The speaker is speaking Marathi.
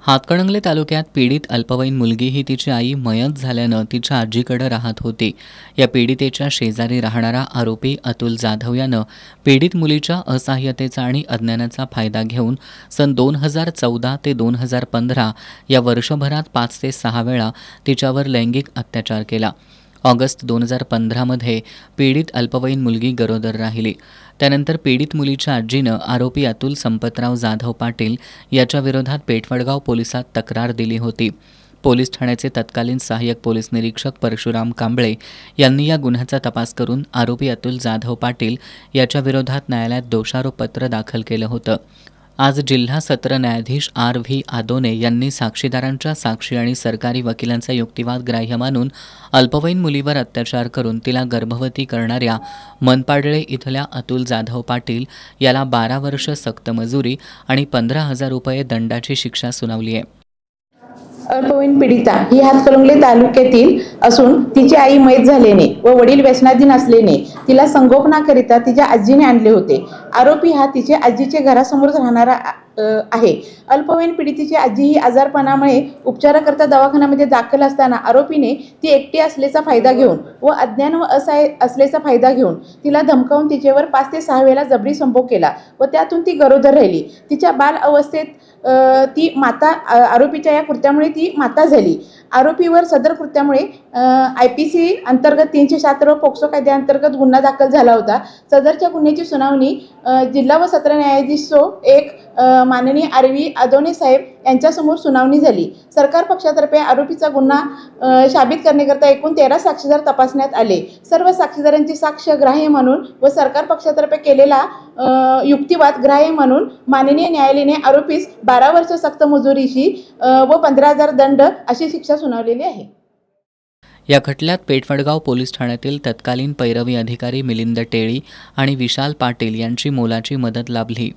हातकणंगले तालुक्यात पीडित अल्पवयीन मुलगी ही तिची आई मयत झाल्यानं तिच्या आजीकडे राहत होती। या पीडितेच्या शेजारी राहणारा आरोपी अतुल जाधव यानं पीडित मुलीच्या असहाय्यतेचा आणि अज्ञानाचा फायदा घेऊन सन 2014 ते 2015 या वर्षभरात 5 ते 6 वेळा तिच्यावर लैंगिक अत्याचार केला। ऑगस्ट 2015 मध्ये पीडित अल्पवयीन मुलगी गरोदर राहिली। त्यानंतर पीडित मुलीच्या आजीनं आरोपी अतुल संपतराव जाधव पाटील याच्या विरोधात पेठवडगाव पोलिसात तक्रार दिली होती। पोलीस ठाण्याचे तत्कालीन सहाय्यक पोलीस निरीक्षक परशुराम कांबळे यांनी या गुन्ह्याचा तपास करून आरोपी अतुल जाधव पाटील याच्या विरोधात न्यायालयात दोषारोपपत्र दाखल केलं होतं। आज जिल्हा सत्र न्यायाधीश R.V. आदोने यांनी साक्षीदारांच्या साक्षी आणि सरकारी वकिलांचा युक्तिवाद ग्राह्य मानून अल्पवयीन मुलीवर अत्याचार करून तिला गर्भवती करणाऱ्या मनपाडळे इथल्या अतुल जाधव पाटील याला 12 वर्ष सक्त मजुरी आणि 15,000 रुपये दंडाची शिक्षा सुनावली आहे। अल्पवयीन पीडिता ही हातकणंगले तालुक्यातील असून तिची आई मयत झाल्याने व वडील व्यसनाधीन असल्याने तिला संगोपनाकरिता तिच्या आजीने आणले होते। आरोपी हा तिच्या आजीचे घरासमोर राहणारा आहे। अल्पवयीन पीडितेची आजी ही आजारपणामुळे उपचाराकरता दवाखान्यामध्ये दाखल असताना आरोपीने ती एकटी असल्याचा फायदा घेऊन व अज्ञान व असहाय्य असल्याचा फायदा घेऊन तिला धमकावून तिच्यावर 5 ते 6 वेळा जबरी संभोग केला व त्यातून ती गरोदर राहिली। तिच्या बाल अवस्थेत ती माता आरोपीच्या या कृत्यामुळे ती माता झाली। आरोपीवर सदर कृत्यामुळे IPC अंतर्गत 307 व पोक्सो कायद्याअंतर्गत गुन्हा दाखल झाला होता। सदरच्या गुन्ह्याची सुनावणी जिल्हा व सत्र न्यायाधीश 1 माननीय R.V. आदोने साहेब यांच्यासमोर सुनावणी झाली। सरकार पक्षातर्फे आरोपीचा गुन्हा साबित करण्याकरता एकूण 13 साक्षीदार तपासण्यात आले। सर्व साक्षीदारांची साक्ष ग्राह्य म्हणून व सरकार पक्षातर्फे केलेला युक्तिवाद ग्राह्य म्हणून माननीय न्यायालयाने आरोपीस 12 वर्ष सक्त मजुरीची व 15,000 दंड अशी शिक्षा सुनावलेली आहे। या खटल्यात पेठवडगाव पोलीस ठाण्यातील तत्कालीन पैरवी अधिकारी मिलिंद टेळी आणि विशाल पाटील यांची मोलाची मदत लाभली।